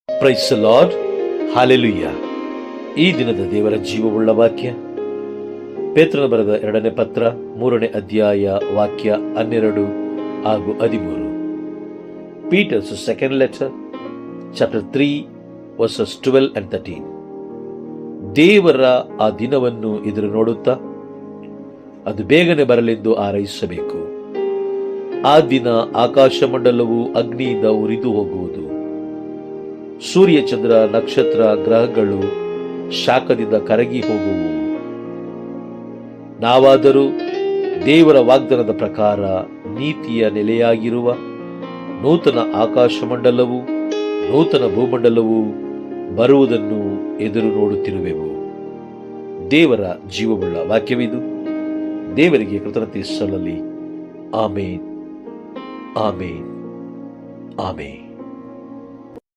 Price the lord. Hallelujah. ಈ ದಿನದ ದೇವರ ಜೀವವುಳ್ಳ ವಾಕ್ಯ ಪೇತ್ರನ ಬರೆದ 2ನೇ ಪತ್ರ 3ನೇ ಅಧ್ಯಾಯ ವಾಕ್ಯ 12 ಹಾಗೂ 13. Peters second letter chapter 3 versus 12 and 13. ದೇವರ ಆ ದಿನವನ್ನು ಎದುರು ನೋಡುತ್ತಾ ಅದು ಬೇಗನೆ ಬರಲೆಂದು ಹಾರೈಸಬೇಕು. ಆ ದಿನ ಆಕಾಶ ಮಂಡಲವು ಅಗ್ನಿಯಿಂದ ಉರಿದು ಹೋಗುವುದು. ಸೂರ್ಯ, ಚಂದ್ರ, ನಕ್ಷತ್ರ, ಗ್ರಹಗಳು ಶಾಖದಿಂದ ಕರಗಿ ಹೋಗುವು. ನಾವಾದರೂ ದೇವರ ವಾಗ್ದಾನದ ಪ್ರಕಾರ ನೀತಿಯ ನೆಲೆಯಾಗಿರುವ ನೂತನ ಆಕಾಶ ಮಂಡಲವು ನೂತನ ಭೂಮಂಡಲವು ಬರುವುದನ್ನು ಎದುರು ನೋಡುತ್ತಿರುವೆವು. ದೇವರ ಜೀವವುಳ್ಳ ವಾಕ್ಯವಿದು. ದೇವರಿಗೆ ಕೃತಜ್ಞತೆ ಸಲ್ಲಲಿ. ಆಮೇನ್, ಆಮೇನ್, ಆಮೇನ್.